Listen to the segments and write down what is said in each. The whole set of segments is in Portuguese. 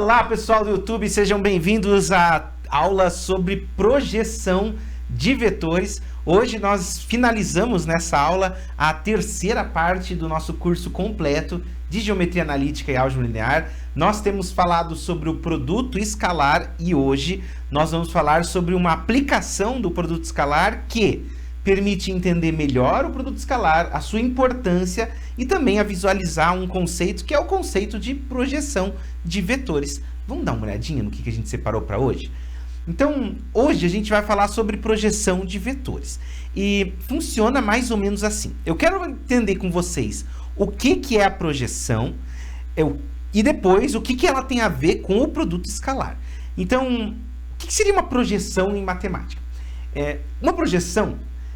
Olá, pessoal do YouTube, sejam bem-vindos à aula sobre projeção de vetores. Hoje nós finalizamos nessa aula a terceira parte do nosso curso completo de Geometria Analítica e Álgebra Linear. Nós temos falado sobre o produto escalar e hoje nós vamos falar sobre uma aplicação do produto escalar que permite entender melhor o produto escalar, a sua importância e também a visualizar um conceito que é o conceito de projeção de vetores. Vamos dar uma olhadinha no que a gente separou para hoje? Então, hoje a gente vai falar sobre projeção de vetores. E funciona mais ou menos assim. Eu quero entender com vocês o que é a projeção e depois o que ela tem a ver com o produto escalar. Então, o que seria uma projeção em matemática? Uma projeção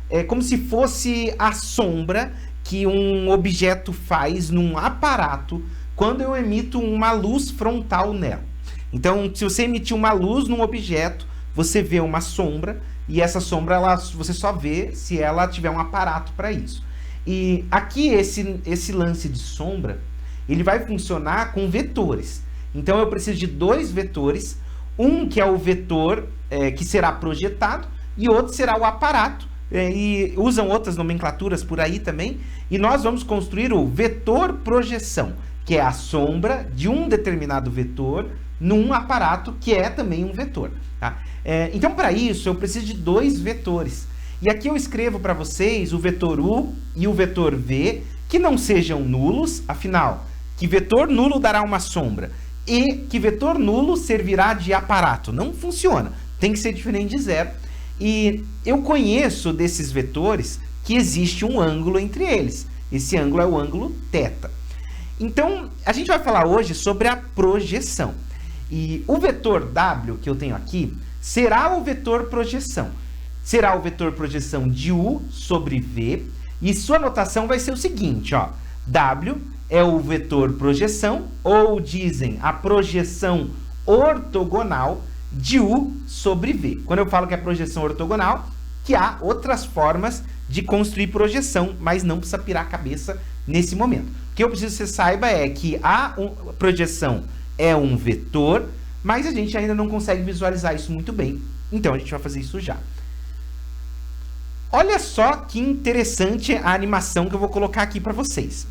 é como se fosse a sombra que um objeto faz num aparato quando eu emito uma luz frontal nela. Então, se você emitir uma luz num objeto, você vê uma sombra, e essa sombra você só vê se ela tiver um aparato para isso. E aqui, esse lance de sombra, ele vai funcionar com vetores. Então, eu preciso de dois vetores, um que é o vetor que será projetado, e outro será o aparato, e usam outras nomenclaturas por aí também, e nós vamos construir o vetor projeção, que é a sombra de um determinado vetor num aparato que é também um vetor. Tá? Então, para isso, eu preciso de dois vetores. E aqui eu escrevo para vocês o vetor U e o vetor V, que não sejam nulos, afinal, que vetor nulo dará uma sombra e que vetor nulo servirá de aparato. Não funciona, tem que ser diferente de zero. E eu conheço desses vetores que existe um ângulo entre eles. Esse ângulo é o ângulo θ. Então, a gente vai falar hoje sobre a projeção. E o vetor W que eu tenho aqui será o vetor projeção. Será o vetor projeção de U sobre V. E sua notação vai ser o seguinte, ó. W é o vetor projeção, ou dizem a projeção ortogonal de U sobre V. Quando eu falo que é projeção ortogonal, que há outras formas de construir projeção, mas não precisa pirar a cabeça nesse momento. O que eu preciso que você saiba é que a projeção é um vetor, mas a gente ainda não consegue visualizar isso muito bem. Então, a gente vai fazer isso já. Olha só que interessante a animação que eu vou colocar aqui para vocês.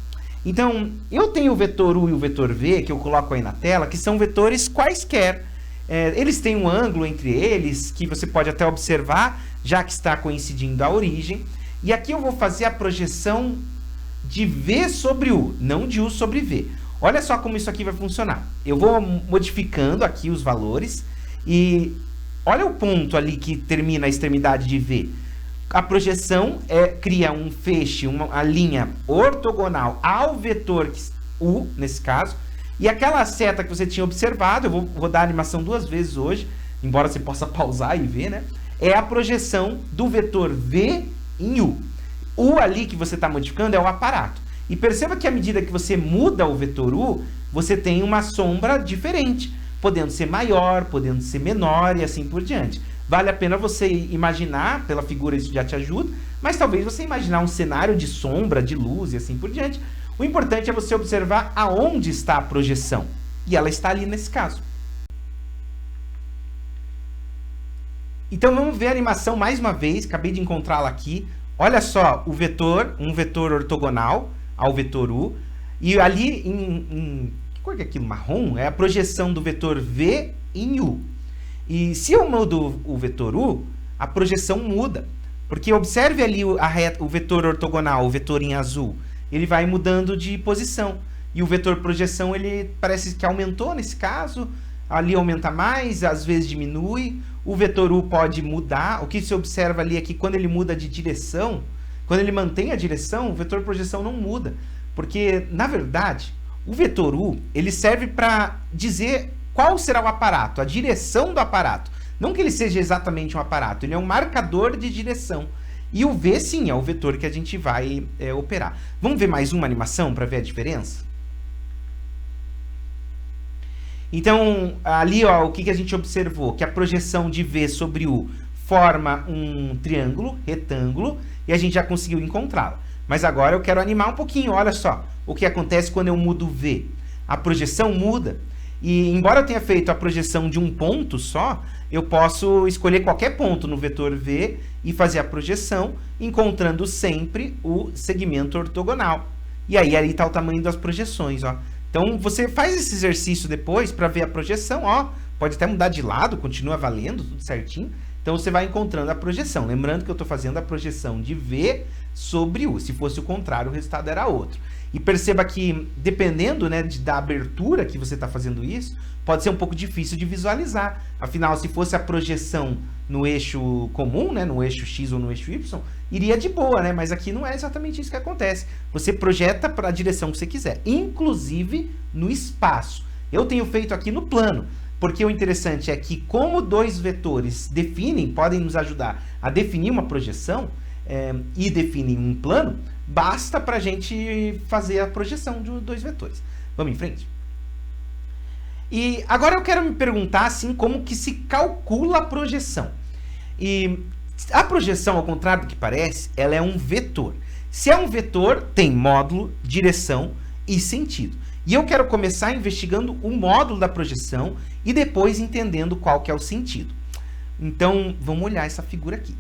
Então, eu tenho o vetor U e o vetor V, que eu coloco aí na tela, que são vetores quaisquer. Eles têm um ângulo entre eles, que você pode até observar, já que está coincidindo a origem. E aqui eu vou fazer a projeção de V sobre U, não de U sobre V. Olha só como isso aqui vai funcionar. Eu vou modificando aqui os valores e olha o ponto ali que termina a extremidade de V. A projeção cria um feixe, uma linha ortogonal ao vetor U, nesse caso. E aquela seta que você tinha observado, eu vou rodar a animação duas vezes hoje, embora você possa pausar e ver, né? É a projeção do vetor V em U. U ali que você está modificando é o aparato. E perceba que à medida que você muda o vetor U, você tem uma sombra diferente, podendo ser maior, podendo ser menor e assim por diante. Vale a pena você imaginar, pela figura isso já te ajuda, mas talvez você imaginar um cenário de sombra, de luz e assim por diante. O importante é você observar aonde está a projeção. E ela está ali nesse caso. Então vamos ver a animação mais uma vez. Acabei de encontrá-la aqui. Olha só, o vetor, um vetor ortogonal ao vetor U. E ali que cor que é aquilo? Marrom? É a projeção do vetor V em U. E se eu mudo o vetor U, a projeção muda. Porque observe ali o vetor ortogonal, o vetor em azul. Ele vai mudando de posição. E o vetor projeção, ele parece que aumentou nesse caso. Ali aumenta mais, às vezes diminui. O vetor U pode mudar. O que se observa ali é que quando ele muda de direção, quando ele mantém a direção, o vetor projeção não muda. Porque, na verdade, o vetor U, ele serve para dizer qual será o aparato, a direção do aparato. Não que ele seja exatamente um aparato, ele é um marcador de direção. E o V, sim, é o vetor que a gente vai operar. Vamos ver mais uma animação para ver a diferença? Então, ali, ó, o que a gente observou? Que a projeção de V sobre U forma um triângulo, retângulo, e a gente já conseguiu encontrá-la. Mas agora eu quero animar um pouquinho. Olha só o que acontece quando eu mudo V. A projeção muda. E embora eu tenha feito a projeção de um ponto só, eu posso escolher qualquer ponto no vetor V e fazer a projeção, encontrando sempre o segmento ortogonal. E aí ali está o tamanho das projeções, ó. Então você faz esse exercício depois para ver a projeção, ó. Pode até mudar de lado, continua valendo, tudo certinho. Então você vai encontrando a projeção. Lembrando que eu estou fazendo a projeção de V sobre U. Se fosse o contrário, o resultado era outro. E perceba que, dependendo, né, da abertura que você está fazendo isso, pode ser um pouco difícil de visualizar. Afinal, se fosse a projeção no eixo comum, né, no eixo X ou no eixo Y, iria de boa, né? Mas aqui não é exatamente isso que acontece. Você projeta para a direção que você quiser, inclusive no espaço. Eu tenho feito aqui no plano, porque o interessante é que, como dois vetores podem nos ajudar a definir uma projeção e definir um plano, basta para a gente fazer a projeção de dois vetores. Vamos em frente? E agora eu quero me perguntar assim, como que se calcula a projeção. E a projeção, ao contrário do que parece, ela é um vetor. Se é um vetor, tem módulo, direção e sentido. E eu quero começar investigando o módulo da projeção e depois entendendo qual que é o sentido. Então, vamos olhar essa figura aqui.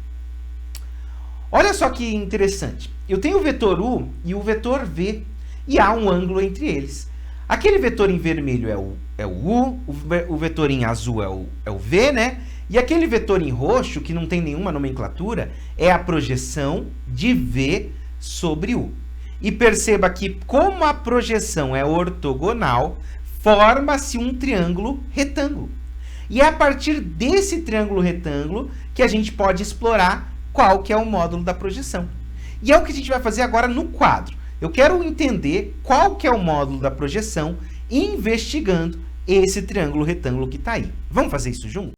Olha só que interessante. Eu tenho o vetor U e o vetor V, e há um ângulo entre eles. Aquele vetor em vermelho é o U, o vetor em azul é o V, né? E aquele vetor em roxo, que não tem nenhuma nomenclatura, é a projeção de V sobre U. E perceba que, como a projeção é ortogonal, forma-se um triângulo retângulo. E é a partir desse triângulo retângulo que a gente pode explorar qual que é o módulo da projeção. E é o que a gente vai fazer agora no quadro. Eu quero entender qual que é o módulo da projeção investigando esse triângulo retângulo que está aí. Vamos fazer isso junto?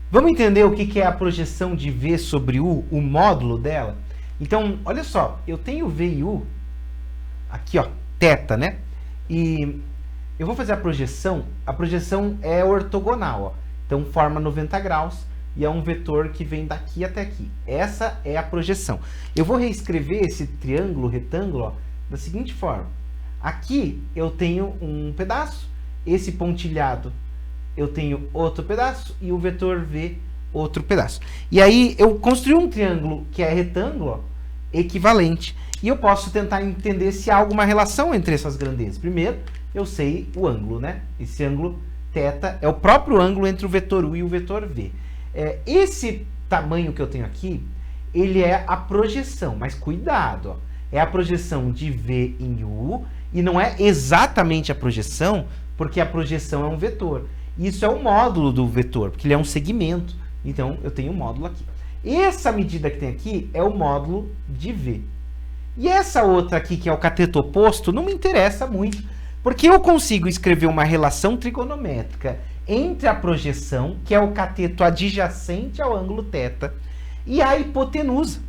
Vamos entender o que é a projeção de V sobre U, o módulo dela? Então, olha só, eu tenho V e U, aqui ó, θ, né? E eu vou fazer a projeção é ortogonal, ó. Então forma 90 graus e é um vetor que vem daqui até aqui. Essa é a projeção. Eu vou reescrever esse triângulo retângulo, ó, da seguinte forma. Aqui eu tenho um pedaço, esse pontilhado eu tenho outro pedaço e o vetor V outro pedaço. E aí eu construí um triângulo que é retângulo, ó, equivalente. E eu posso tentar entender se há alguma relação entre essas grandezas. Primeiro, eu sei o ângulo, né? Esse ângulo θ é o próprio ângulo entre o vetor U e o vetor V. Esse tamanho que eu tenho aqui, ele é a projeção, mas cuidado, ó, é a projeção de V em U e não é exatamente a projeção, porque a projeção é um vetor. Isso é o módulo do vetor, porque ele é um segmento. Então, eu tenho um módulo aqui. Essa medida que tem aqui é o módulo de V. E essa outra aqui, que é o cateto oposto, não me interessa muito, porque eu consigo escrever uma relação trigonométrica entre a projeção, que é o cateto adjacente ao ângulo θ, e a hipotenusa.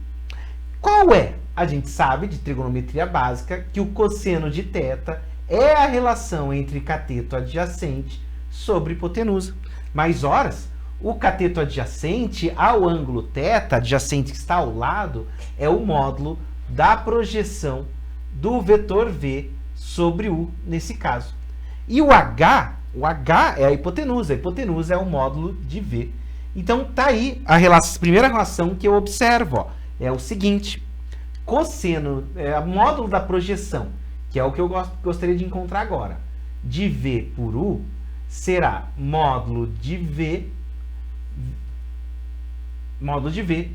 Qual é? A gente sabe, de trigonometria básica, que o cosseno de θ é a relação entre cateto adjacente sobre hipotenusa. Mas, horas, o cateto adjacente ao ângulo θ, adjacente que está ao lado, é o módulo da projeção do vetor V sobre U, nesse caso. E o H é a hipotenusa é o módulo de V. Então, tá aí a primeira relação que eu observo, ó, é o seguinte: cosseno, o módulo da projeção, que é o que eu gostaria de encontrar agora, de V por U, será módulo de V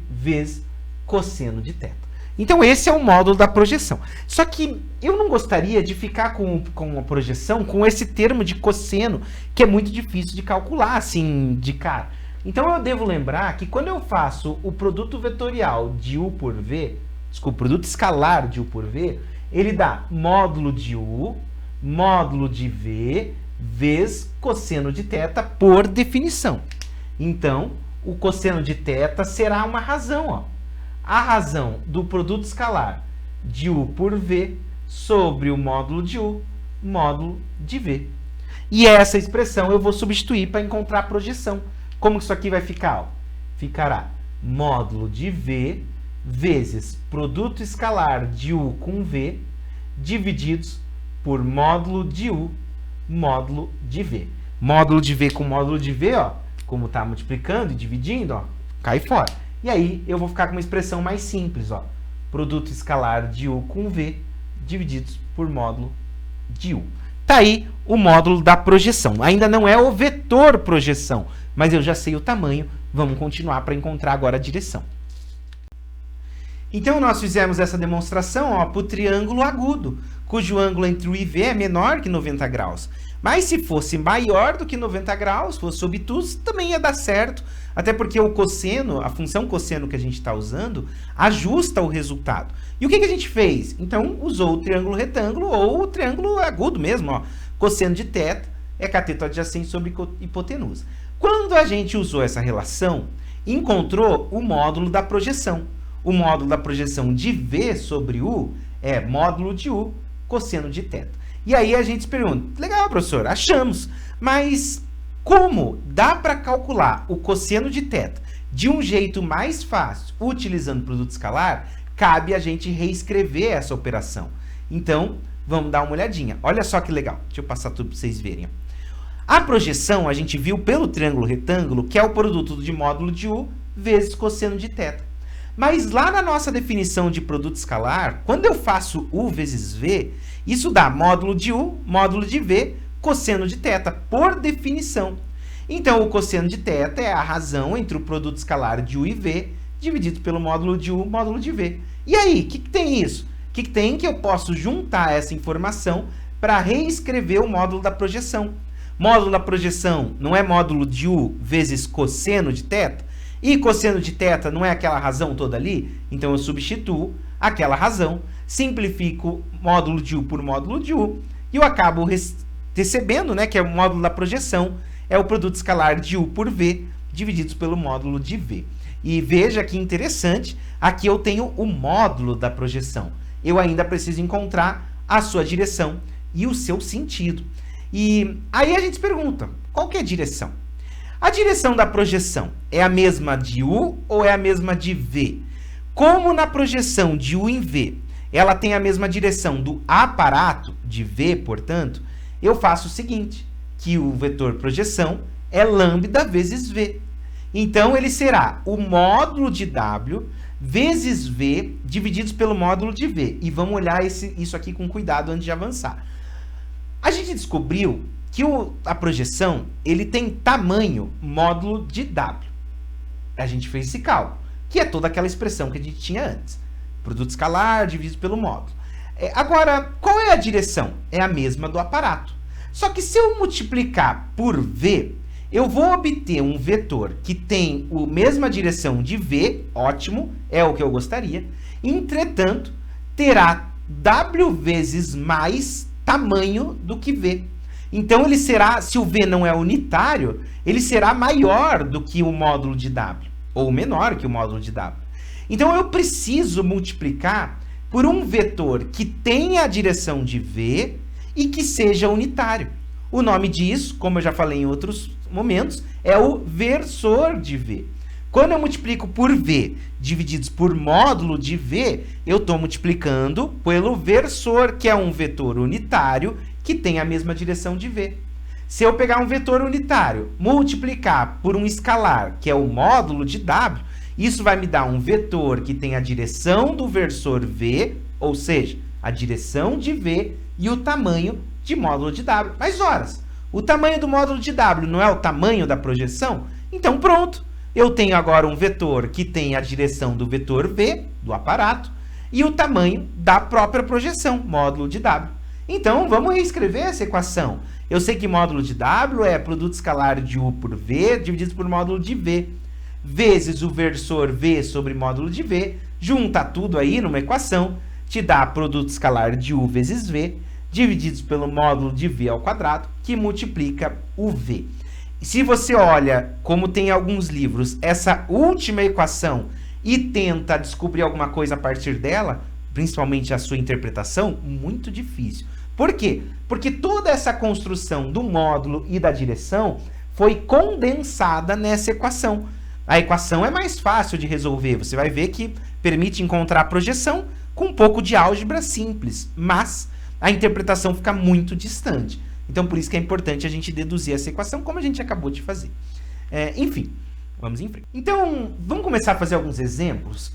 vezes cosseno de θ. Então, esse é o módulo da projeção. Só que eu não gostaria de ficar com a projeção com esse termo de cosseno, que é muito difícil de calcular, assim, de cara. Então, eu devo lembrar que quando eu faço o produto vetorial de U por V, desculpa, o produto escalar de U por V, ele dá módulo de U, módulo de V, vezes cosseno de θ por definição. Então, o cosseno de θ será uma razão, ó. A razão do produto escalar de U por V sobre o módulo de U, módulo de V. E essa expressão eu vou substituir para encontrar a projeção. Como isso aqui vai ficar? Ó? Ficará módulo de V vezes produto escalar de U com V divididos por módulo de U, módulo de V. Módulo de V com módulo de V, ó, como está multiplicando e dividindo, ó, cai fora. E aí eu vou ficar com uma expressão mais simples, ó, produto escalar de U com V divididos por módulo de U. Tá aí o módulo da projeção. Ainda não é o vetor projeção, mas eu já sei o tamanho. Vamos continuar para encontrar agora a direção. Então, nós fizemos essa demonstração para o triângulo agudo, cujo ângulo entre U e V é menor que 90 graus. Mas se fosse maior do que 90 graus, fosse obtuso, também ia dar certo, até porque o cosseno, a função cosseno que a gente está usando, ajusta o resultado. E o que a gente fez? Então, usou o triângulo retângulo ou o triângulo agudo mesmo, ó. Cosseno de θ é cateto adjacente sobre hipotenusa. Quando a gente usou essa relação, encontrou o módulo da projeção. O módulo da projeção de V sobre U é módulo de U cosseno de θ. E aí a gente se pergunta, legal, professor, achamos, mas como dá para calcular o cosseno de θ de um jeito mais fácil, utilizando produto escalar, cabe a gente reescrever essa operação. Então, vamos dar uma olhadinha. Olha só que legal. Deixa eu passar tudo para vocês verem. A projeção, a gente viu pelo triângulo retângulo, que é o produto de módulo de U vezes cosseno de θ. Mas lá na nossa definição de produto escalar, quando eu faço U vezes V, isso dá módulo de U, módulo de V, cosseno de θ, por definição. Então, o cosseno de θ é a razão entre o produto escalar de U e V, dividido pelo módulo de U, módulo de V. E aí, o que tem isso? O que tem que eu posso juntar essa informação para reescrever o módulo da projeção. Módulo da projeção não é módulo de U vezes cosseno de θ? E cosseno de θ não é aquela razão toda ali? Então eu substituo aquela razão, simplifico módulo de U por módulo de U, e eu acabo recebendo, né, que é o módulo da projeção, é o produto escalar de U por V, divididos pelo módulo de V. E veja que interessante, aqui eu tenho o módulo da projeção. Eu ainda preciso encontrar a sua direção e o seu sentido. E aí a gente se pergunta, qual que é a direção? A direção da projeção é a mesma de U ou é a mesma de V? Como na projeção de U em V, ela tem a mesma direção do aparato, de V, portanto, eu faço o seguinte, que o vetor projeção é lambda vezes V. Então, ele será o módulo de W vezes V divididos pelo módulo de V. E vamos olhar isso aqui com cuidado antes de avançar. A gente descobriu que a projeção ele tem tamanho módulo de W. A gente fez esse cálculo, que é toda aquela expressão que a gente tinha antes. Produto escalar dividido pelo módulo. Agora, qual é a direção? É a mesma do aparato. Só que se eu multiplicar por V, eu vou obter um vetor que tem a mesma direção de V, ótimo, é o que eu gostaria. Entretanto, terá W vezes mais tamanho do que V. Então, ele será, se o V não é unitário, ele será maior do que o módulo de W, ou menor que o módulo de W. Então, eu preciso multiplicar por um vetor que tenha a direção de V e que seja unitário. O nome disso, como eu já falei em outros momentos, é o versor de V. Quando eu multiplico por V divididos por módulo de V, eu estou multiplicando pelo versor, que é um vetor unitário, que tem a mesma direção de V. Se eu pegar um vetor unitário, multiplicar por um escalar, que é o módulo de W, isso vai me dar um vetor que tem a direção do versor V, ou seja, a direção de V e o tamanho de módulo de W. Mas, horas, o tamanho do módulo de W não é o tamanho da projeção? Então, pronto. Eu tenho agora um vetor que tem a direção do vetor V, do aparato, e o tamanho da própria projeção, módulo de W. Então, vamos reescrever essa equação. Eu sei que módulo de W é produto escalar de U por V, dividido por módulo de V, vezes o versor V sobre módulo de V, junta tudo aí numa equação, te dá produto escalar de U vezes V, divididos pelo módulo de V ao quadrado, que multiplica o V. Se você olha, como tem alguns livros, essa última equação e tenta descobrir alguma coisa a partir dela, principalmente a sua interpretação, muito difícil. Por quê? Porque toda essa construção do módulo e da direção foi condensada nessa equação. A equação é mais fácil de resolver, você vai ver que permite encontrar a projeção com um pouco de álgebra simples, mas a interpretação fica muito distante. Então, por isso que é importante a gente deduzir essa equação, como a gente acabou de fazer. Enfim, vamos em frente. Então, vamos começar a fazer alguns exemplos.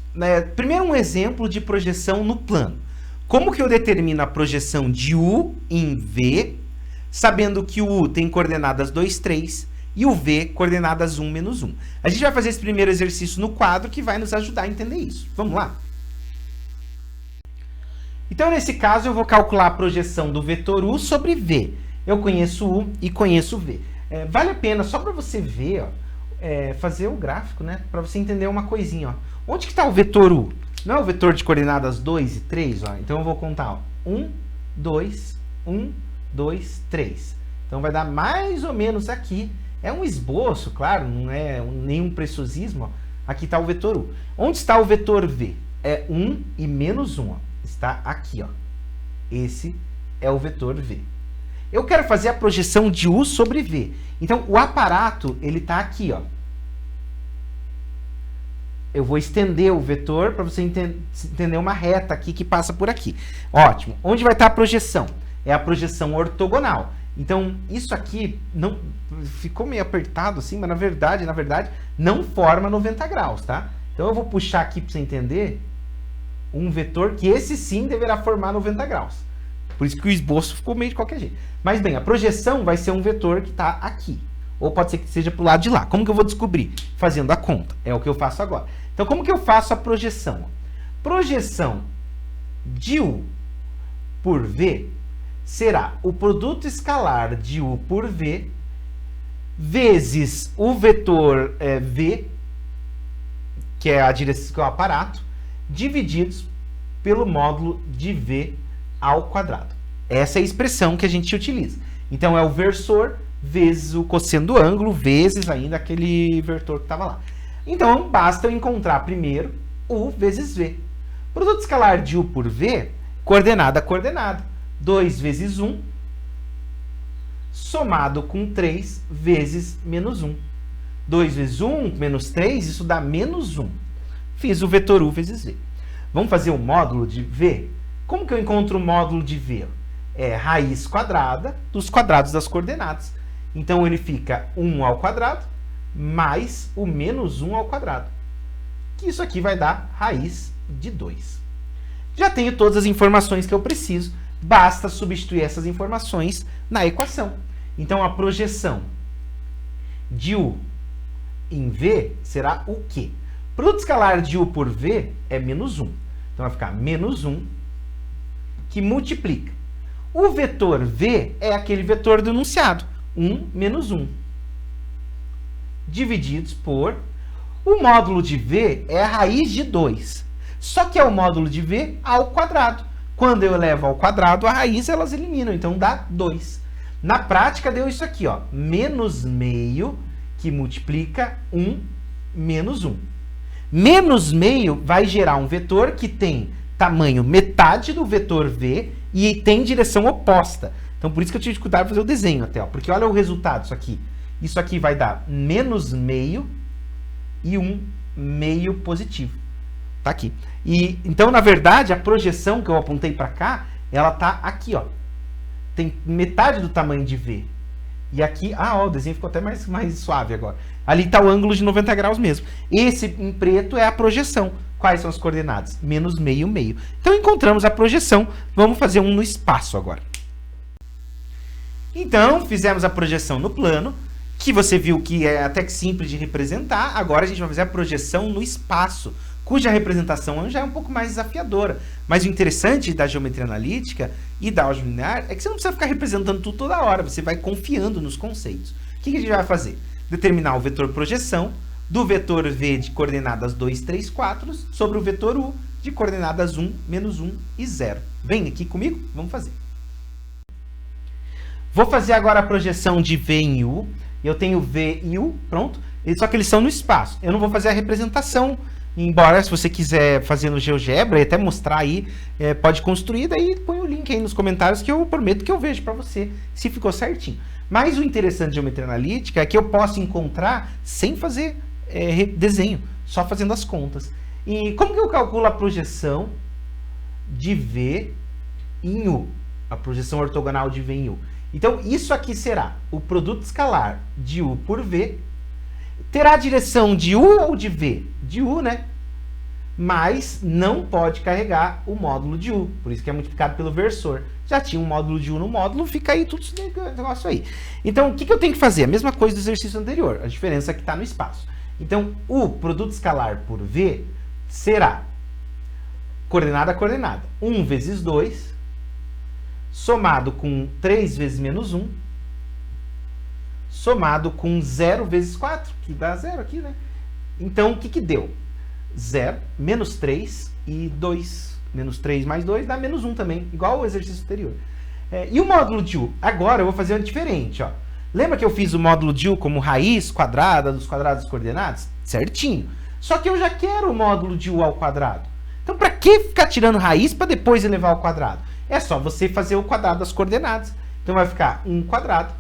Primeiro, um exemplo de projeção no plano. Como que eu determino a projeção de U em V, sabendo que o U tem coordenadas 2, 3 e o V coordenadas 1, menos 1. A gente vai fazer esse primeiro exercício no quadro que vai nos ajudar a entender isso. Vamos lá? Então, nesse caso, eu vou calcular a projeção do vetor U sobre V. Eu conheço U e conheço V. Vale a pena, só para você ver, ó, fazer o gráfico, né? Para você entender uma coisinha. Ó. Onde que está o vetor U? Não é o vetor de coordenadas 2 e 3? Ó. Então, eu vou contar. Ó. 1, 2, 1, 2, 3. Então, vai dar mais ou menos aqui. É um esboço, claro, não é nenhum preciosismo. Ó. Aqui está o vetor U. Onde está o vetor V? É 1 e menos 1. Ó. Está aqui. Ó. Esse é o vetor V. Eu quero fazer a projeção de U sobre V. Então, o aparato, ele está aqui. Ó. Eu vou estender o vetor para você entender uma reta aqui que passa por aqui. Ótimo. Onde vai estar a projeção? É a projeção ortogonal. Então, isso aqui não ficou meio apertado assim, mas na verdade, não forma 90 graus, tá? Então, eu vou puxar aqui para você entender um vetor que esse sim deverá formar 90 graus. Por isso que o esboço ficou meio de qualquer jeito. Mas bem, a projeção vai ser um vetor que está aqui. Ou pode ser que seja para o lado de lá. Como que eu vou descobrir? Fazendo a conta. É o que eu faço agora. Então, como que eu faço a projeção? Projeção de U por V será o produto escalar de U por V vezes o vetor V, que é a direção, que é o aparato, divididos pelo módulo de V ao quadrado. Essa é a expressão que a gente utiliza. Então, é o versor vezes o cosseno do ângulo, vezes ainda aquele vetor que estava lá. Então, basta eu encontrar primeiro U vezes V. Produto escalar de U por V, coordenada a coordenada. 2 vezes 1, somado com 3 vezes menos 1. 2 vezes 1, menos 3, isso dá menos 1. Fiz o vetor U vezes V. Vamos fazer o módulo de V? Como que eu encontro o módulo de V? É raiz quadrada dos quadrados das coordenadas. Então, ele fica 1 ao quadrado mais o menos 1 ao quadrado. Que isso aqui vai dar raiz de 2. Já tenho todas as informações que eu preciso. Basta substituir essas informações na equação. Então, a projeção de U em V será o quê? Produto escalar de U por V é menos 1. Então, vai ficar menos 1 que multiplica. O vetor V é aquele vetor do enunciado. 1 menos 1. Divididos por... O módulo de V é a raiz de 2. Só que é o módulo de V ao quadrado. Quando eu elevo ao quadrado, a raiz elas eliminam. Então, dá 2. Na prática, deu isso aqui, ó. Menos meio, que multiplica 1 menos 1. Menos meio vai gerar um vetor que tem tamanho metade do vetor V e tem direção oposta. Então, por isso que eu tive dificuldade de fazer o desenho até, ó. Porque olha o resultado disso aqui. Isso aqui vai dar menos meio e 1 meio positivo. Tá aqui. E, então, na verdade, a projeção que eu apontei para cá, ela tá aqui, ó. Tem metade do tamanho de V. E aqui, ó, o desenho ficou até mais suave agora. Ali está o ângulo de 90 graus mesmo. Esse em preto é a projeção. Quais são as coordenadas? Menos meio, meio. Então, encontramos a projeção. Vamos fazer um no espaço agora. Então, fizemos a projeção no plano, que você viu que é até que simples de representar. Agora, a gente vai fazer a projeção no espaço, cuja representação já é um pouco mais desafiadora. Mas o interessante da geometria analítica e da álgebra linear é que você não precisa ficar representando tudo toda hora, você vai confiando nos conceitos. O que a gente vai fazer? Determinar o vetor projeção do vetor V de coordenadas 2, 3, 4 sobre o vetor U de coordenadas 1, menos 1 e 0. Vem aqui comigo? Vamos fazer. Vou fazer agora a projeção de V em U. Eu tenho V e U, pronto. Só que eles são no espaço. Eu não vou fazer a representação. Embora, se você quiser fazer no GeoGebra e até mostrar aí, pode construir, daí põe o link aí nos comentários que eu prometo que eu vejo para você se ficou certinho. Mas o interessante de geometria analítica é que eu posso encontrar sem fazer desenho, só fazendo as contas. E como que eu calculo a projeção de V em U? A projeção ortogonal de V em U. Então, isso aqui será o produto escalar de U por V. Terá a direção de U ou de V? De U, né? Mas não pode carregar o módulo de U. Por isso que é multiplicado pelo versor. Já tinha um módulo de U no módulo, fica aí tudo esse negócio aí. Então, o que eu tenho que fazer? A mesma coisa do exercício anterior. A diferença é que está no espaço. Então, o produto escalar por V será coordenada a coordenada. 1 vezes 2, somado com 3 vezes menos 1, somado com 0 vezes 4, que dá 0 aqui, né? Então, o que deu? 0, menos 3 e 2. Menos 3 mais 2 dá menos 1 também, igual ao exercício anterior. E o módulo de U? Agora eu vou fazer um diferente, ó. Lembra que eu fiz o módulo de U como raiz quadrada dos quadrados coordenados? Certinho. Só que eu já quero o módulo de U ao quadrado. Então, para que ficar tirando raiz para depois elevar ao quadrado? É só você fazer o quadrado das coordenadas. Então, vai ficar 1 quadrado,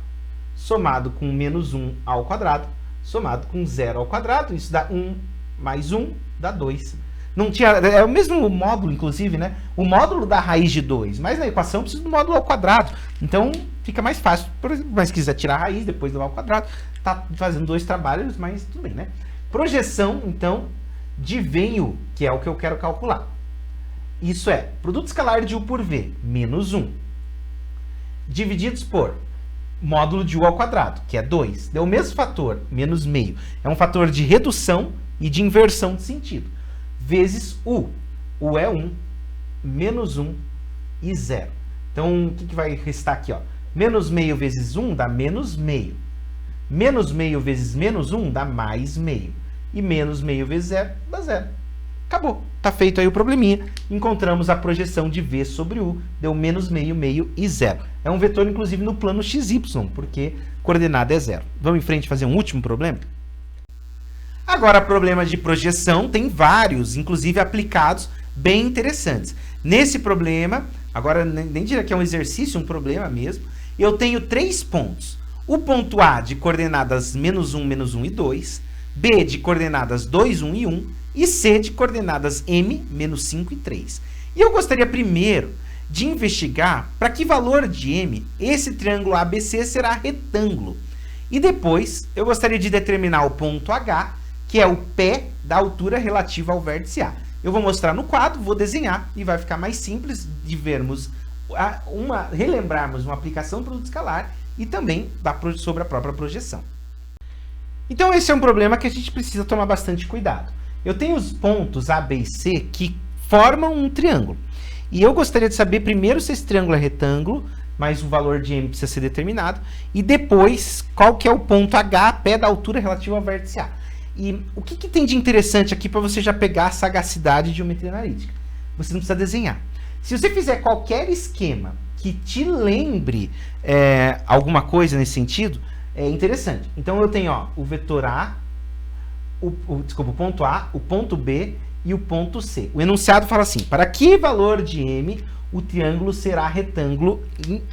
somado com menos 1 ao quadrado, somado com 0 ao quadrado. Isso dá 1 mais 1, dá 2. Não tinha, é o mesmo módulo, inclusive, né? O módulo dá raiz de 2, mas na equação precisa do módulo ao quadrado. Então, fica mais fácil. Por exemplo, mas se quiser tirar a raiz, depois levar ao quadrado, tá fazendo 2 trabalhos, mas tudo bem, né? Projeção, então, de V em U, que é o que eu quero calcular. Isso é produto escalar de U por V, menos 1, divididos por módulo de U ao quadrado, que é 2. Deu o mesmo fator, menos meio. É um fator de redução e de inversão de sentido. Vezes U. U é 1, menos 1 e 0. Então, o que vai restar aqui? Ó? Menos meio vezes 1 dá menos meio. Menos meio vezes menos 1 dá mais meio. E menos meio vezes 0 dá 0. Acabou. Tá feito aí o probleminha. Encontramos a projeção de V sobre U. Deu menos meio, meio e 0. É um vetor, inclusive, no plano XY, porque coordenada é 0. Vamos em frente fazer um último problema? Agora, problema de projeção, tem vários, inclusive aplicados, bem interessantes. Nesse problema, agora nem diria que é um exercício, um problema mesmo, eu tenho 3 pontos. O ponto A de coordenadas menos 1 e 2, B de coordenadas 2, 1 e 1, e C de coordenadas M, menos 5 e 3. E eu gostaria primeiro de investigar para que valor de M esse triângulo ABC será retângulo. E depois eu gostaria de determinar o ponto H, que é o pé da altura relativa ao vértice A. Eu vou mostrar no quadro, vou desenhar e vai ficar mais simples de vermos, relembrarmos uma aplicação do produto escalar e também sobre a própria projeção. Então esse é um problema que a gente precisa tomar bastante cuidado. Eu tenho os pontos A, B e C que formam um triângulo. E eu gostaria de saber primeiro se esse triângulo é retângulo, mas o valor de M precisa ser determinado, e depois qual que é o ponto H, pé da altura relativa ao vértice A. E o que tem de interessante aqui para você já pegar a sagacidade de geometria analítica? Você não precisa desenhar. Se você fizer qualquer esquema que te lembre alguma coisa nesse sentido, é interessante. Então eu tenho o vetor A, o ponto A, o ponto B e o ponto C. O enunciado fala assim: para que valor de M o triângulo será retângulo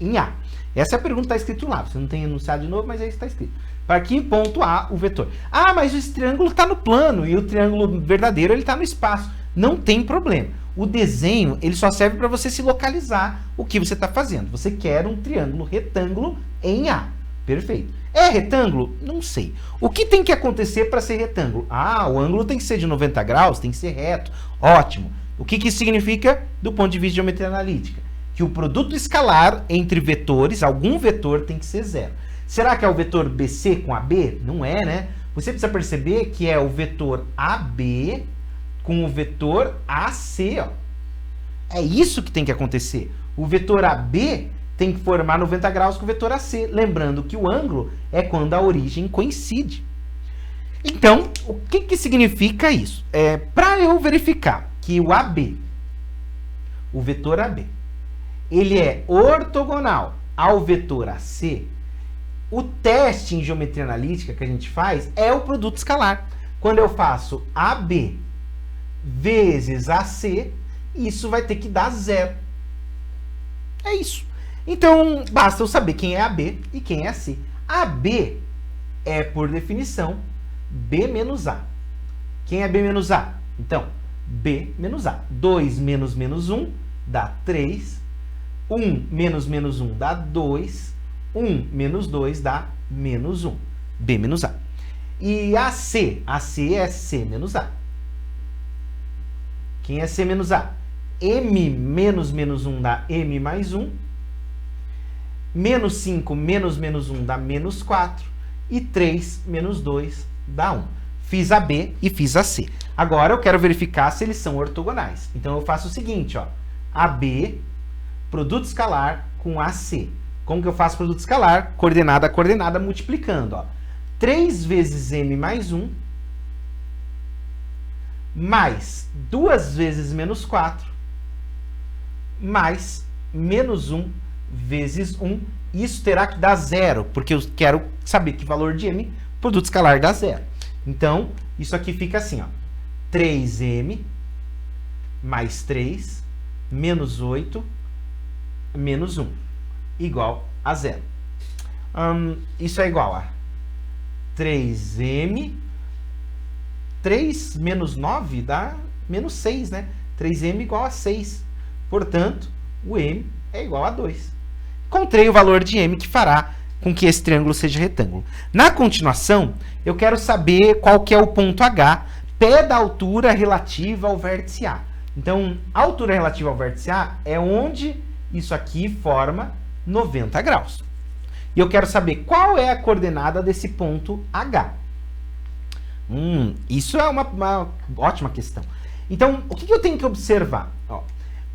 em A? Essa é a pergunta que está escrito lá. Você não tem enunciado de novo, mas aí está escrito. Para que ponto A o vetor? Ah, mas esse triângulo está no plano e o triângulo verdadeiro está no espaço. Não tem problema. O desenho ele só serve para você se localizar o que você está fazendo. Você quer um triângulo retângulo em A. Perfeito. É retângulo? Não sei. O que tem que acontecer para ser retângulo? Ah, o ângulo tem que ser de 90 graus, tem que ser reto. Ótimo. O que isso significa do ponto de vista de geometria analítica? Que o produto escalar entre vetores, algum vetor tem que ser 0. Será que é o vetor BC com AB? Não é, né? Você precisa perceber que é o vetor AB com o vetor AC. Ó. É isso que tem que acontecer. O vetor AB tem que formar 90 graus com o vetor AC. Lembrando que o ângulo é quando a origem coincide. Então, o que significa isso? Para eu verificar que o AB, o vetor AB, ele é ortogonal ao vetor AC, o teste em geometria analítica que a gente faz é o produto escalar. Quando eu faço AB vezes AC, isso vai ter que dar 0. É isso. Então, basta eu saber quem é AB e quem é AC. AB é, por definição, B menos A. Quem é B menos A? Então, B menos A. 2 menos menos 1 dá 3. 1 menos menos 1 dá 2. 1 menos 2 dá menos 1. B menos A. E AC? AC é C menos A. Quem é C menos A? M menos menos 1 dá M mais 1. Menos 5 menos menos 1 dá menos 4. E 3 menos 2 dá 1. Fiz a B e fiz a C. Agora eu quero verificar se eles são ortogonais. Então eu faço o seguinte, ó. AB, produto escalar com AC. Como que eu faço produto escalar? Coordenada a coordenada multiplicando, ó. 3 vezes M mais 1, mais 2 vezes menos 4, mais menos 1 vezes 1. Isso terá que dar 0, porque eu quero saber que valor de M, produto escalar dá 0. Então, isso aqui fica assim, ó. 3M mais 3 menos 8 menos 1 igual a 0. Isso é igual a 3M, 3 menos 9 dá menos 6, né? 3M igual a 6. Portanto, o M é igual a 2. Encontrei o valor de M que fará com que esse triângulo seja retângulo. Na continuação, eu quero saber qual que é o ponto H, pé da altura relativa ao vértice A. Então, a altura relativa ao vértice A é onde isso aqui forma 90 graus. E eu quero saber qual é a coordenada desse ponto H. Isso é uma ótima questão. Então, o que eu tenho que observar? Ó,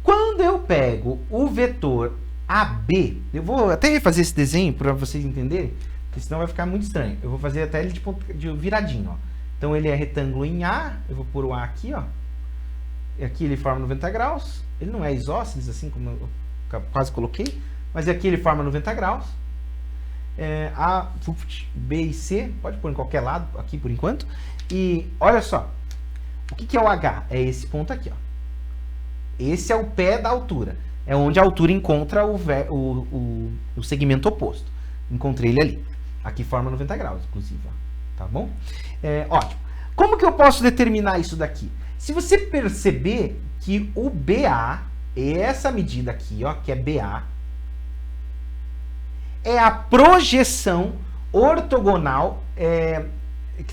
quando eu pego o vetor AB, eu vou até refazer esse desenho para vocês entenderem, porque senão vai ficar muito estranho. Eu vou fazer até ele de viradinho. Ó. Então, ele é retângulo em A, eu vou pôr o A aqui, ó. E aqui ele forma 90 graus. Ele não é isósceles, assim como eu quase coloquei, mas aqui ele forma 90 graus. A, B e C, pode pôr em qualquer lado aqui por enquanto. E olha só, o que é o H? É esse ponto aqui, ó. Esse é o pé da altura. É onde a altura encontra o segmento oposto. Encontrei ele ali. Aqui forma 90 graus, inclusive. Ó. Tá bom? Ótimo. Como que eu posso determinar isso daqui? Se você perceber que o BA, essa medida aqui, ó, que é BA, é a projeção ortogonal,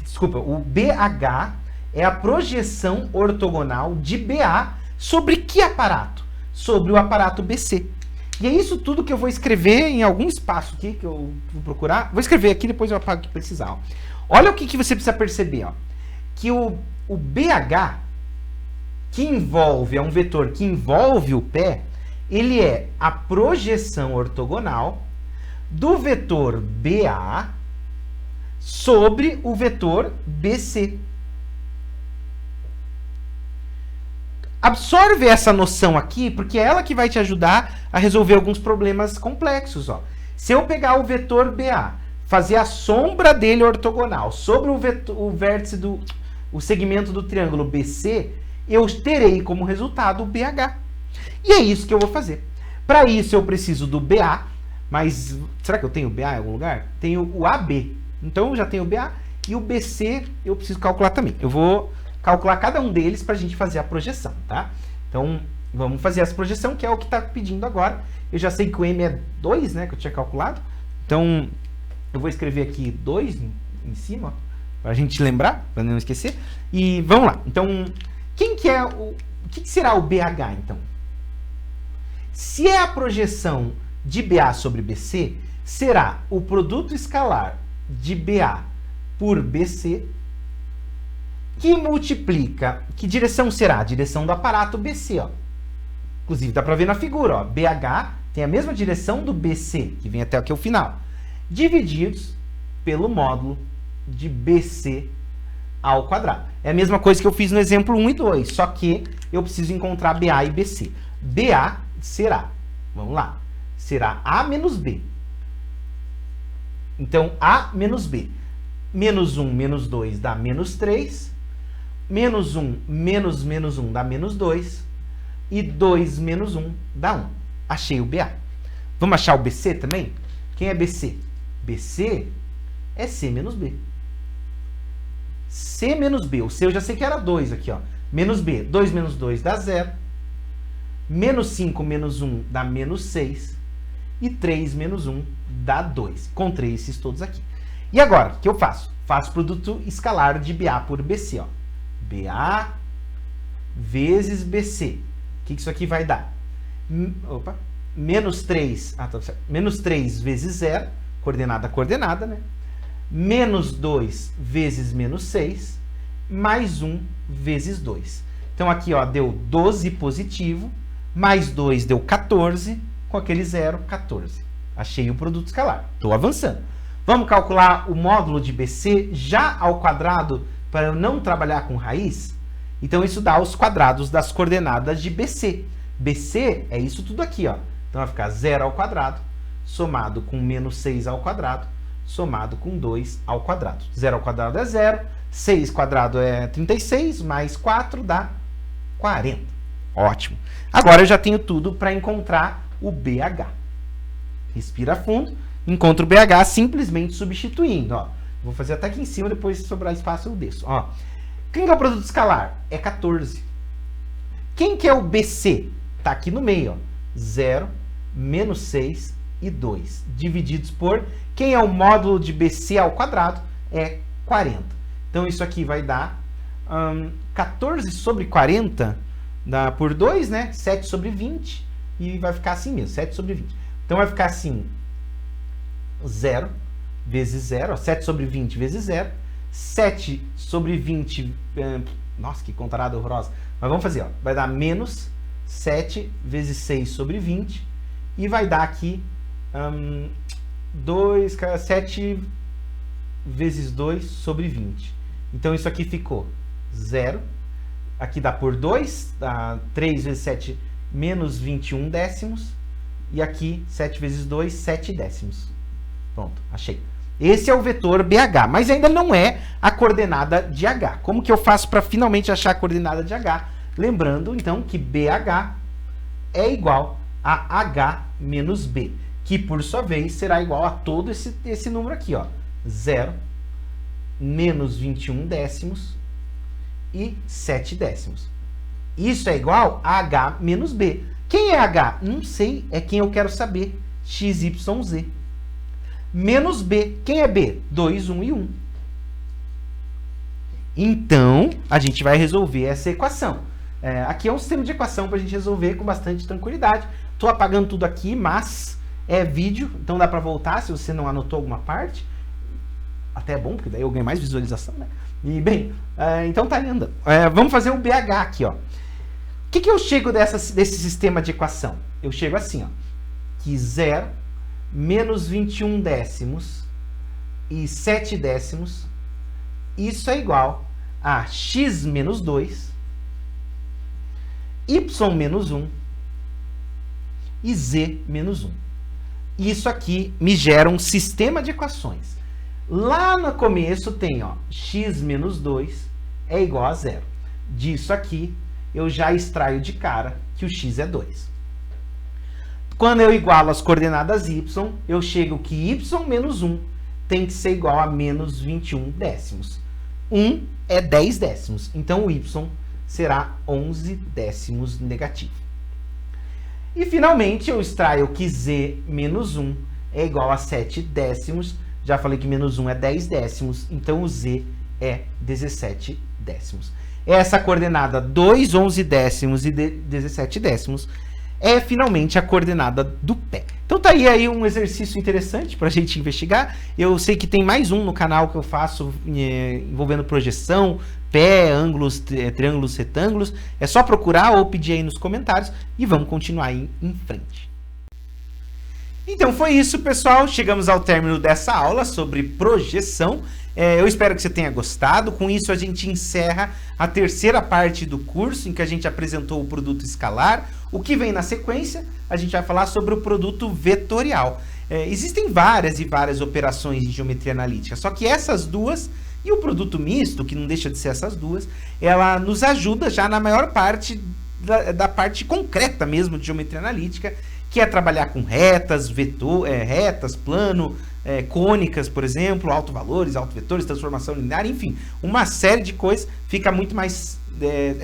desculpa, o BH é a projeção ortogonal de BA sobre que aparato? Sobre o aparato BC. E é isso tudo que eu vou escrever em algum espaço aqui, que eu vou procurar. Vou escrever aqui, depois eu apago o que precisar. Ó. Olha o que você precisa perceber. Ó. Que o BH, que envolve, é um vetor que envolve o pé, ele é a projeção ortogonal do vetor BA sobre o vetor BC. Absorve essa noção aqui, porque é ela que vai te ajudar a resolver alguns problemas complexos. Ó. Se eu pegar o vetor BA, fazer a sombra dele ortogonal sobre o vértice o segmento do triângulo BC, eu terei como resultado o BH. E é isso que eu vou fazer. Para isso eu preciso do BA, mas será que eu tenho o BA em algum lugar? Tenho o AB. Então eu já tenho o BA e o BC eu preciso calcular também. Eu vou calcular cada um deles para a gente fazer a projeção, tá? Então vamos fazer essa projeção, que é o que está pedindo agora. Eu já sei que o M é 2, né, que eu tinha calculado. Então eu vou escrever aqui 2 em cima, para a gente lembrar, para não esquecer. E vamos lá. Então, o que será o BH, então? Se é a projeção de BA sobre BC, será o produto escalar de BA por BC, que multiplica... Que direção será? A direção do aparato BC, ó. Inclusive, dá para ver na figura, ó. BH tem a mesma direção do BC, que vem até aqui o final, divididos pelo módulo de BC ao quadrado. É a mesma coisa que eu fiz no exemplo 1 e 2, só que eu preciso encontrar BA e BC. BA será, vamos lá, será A menos B. Então, A menos B. Menos 1 menos 2 dá menos 3. Menos 1 menos menos 1 dá menos 2. E 2 menos 1 dá 1. Achei o BA. Vamos achar o BC também? Quem é BC? BC é C menos B. C menos B. O C eu já sei que era 2 aqui, ó. Menos B. 2 menos 2 dá 0. Menos 5 menos 1 dá menos 6. e 3 menos 1 dá 2. Encontrei esses todos aqui. E agora, o que eu faço? Faço produto escalar de BA por BC. Ó. BA vezes BC. O que isso aqui vai dar? Menos 3, menos 3 vezes 0, coordenada a coordenada, né? Menos 2 vezes menos 6, mais 1 vezes 2. Então aqui, ó, deu 12 positivo, mais 2 deu 14, com aquele 0, 14. Achei o produto escalar. Estou avançando. Vamos calcular o módulo de BC já ao quadrado para eu não trabalhar com raiz? Então isso dá os quadrados das coordenadas de BC. BC é isso tudo aqui, ó. Então vai ficar 0 ao quadrado, somado com menos 6 ao quadrado, somado com 2 ao quadrado. 0 ao quadrado é 0, 6 quadrado é 36, mais 4 dá 40. Ótimo. Agora eu já tenho tudo para encontrar o BH. Respira fundo, encontro o BH simplesmente substituindo. Ó. Vou fazer até aqui em cima, depois se sobrar espaço eu desço. Ó. Quem que é o produto escalar? É 14. Quem que é o BC? Está aqui no meio. Ó. 0, menos 6 e 2. Divididos por... Quem é o módulo de BC ao quadrado? É 40. Então isso aqui vai dar 14 sobre 40, dá por 2, né? 7 sobre 20. E vai ficar assim mesmo, 7 sobre 20. Então vai ficar assim, 0 vezes 0, ó, 7 sobre 20 vezes 0, 7 sobre 20, nossa, que contarada horrorosa, mas vamos fazer, ó, vai dar menos 7 vezes 6 sobre 20, e vai dar aqui 7 vezes 2 sobre 20. Então isso aqui ficou 0, aqui dá por 2, dá 3 vezes 7, menos 21 décimos, e aqui 7 vezes 2, 7 décimos. Pronto, achei. Esse é o vetor BH, mas ainda não é a coordenada de H. Como que eu faço para finalmente achar a coordenada de H? Lembrando, então, que BH é igual a H menos B, que, por sua vez, será igual a todo esse número aqui, ó. 0, menos 21 décimos e 7 décimos. Isso é igual a H menos B. Quem é H? Não sei, é quem eu quero saber. X, Y, Z. Menos B. Quem é B? 2, 1 e 1. Então, a gente vai resolver essa equação. Aqui é um sistema de equação para a gente resolver com bastante tranquilidade. Estou apagando tudo aqui, mas é vídeo, então dá para voltar se você não anotou alguma parte. Até é bom, porque daí eu ganho mais visualização, né? E, bem, então tá andando. Vamos fazer o BH aqui, ó. O que eu chego desse sistema de equação? Eu chego assim, ó, que 0, menos 21 décimos e 7 décimos, isso é igual a x menos 2, y menos 1 e z menos 1. Isso aqui me gera um sistema de equações. Lá no começo tem, ó, x menos 2 é igual a 0. Disso aqui, eu já extraio de cara que o x é 2. Quando eu igualo as coordenadas y, eu chego que y menos 1 tem que ser igual a menos 21 décimos. 1 é 10 décimos, então o y será 11 décimos negativo. E finalmente eu extraio que z menos 1 é igual a 7 décimos. Já falei que menos 1 é 10 décimos, então o z é 17 décimos. Essa coordenada 2, 11 décimos e 17 décimos é finalmente a coordenada do pé. Então tá aí um exercício interessante para a gente investigar. Eu sei que tem mais um no canal que eu faço envolvendo projeção, pé, ângulos, triângulos, retângulos. É só procurar ou pedir aí nos comentários e vamos continuar aí em frente. Então foi isso, pessoal. Chegamos ao término dessa aula sobre projeção. Eu espero que você tenha gostado. Com isso a gente encerra a terceira parte do curso, em que a gente apresentou o produto escalar. O que vem na sequência, a gente vai falar sobre o produto vetorial. Existem várias e várias operações de geometria analítica, só que essas duas e o produto misto, que não deixa de ser essas duas, ela nos ajuda já na maior parte da parte concreta mesmo de geometria analítica, que é trabalhar com retas, retas, plano, cônicas, por exemplo, autovalores, autovetores, transformação linear, enfim, uma série de coisas. Fica muito mais...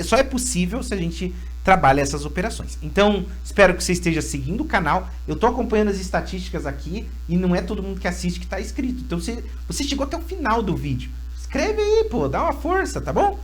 só é possível se a gente trabalha essas operações. Então, espero que você esteja seguindo o canal. Eu estou acompanhando as estatísticas aqui e não é todo mundo que assiste que está inscrito. Então, você chegou até o final do vídeo. Escreve aí, pô, dá uma força, tá bom?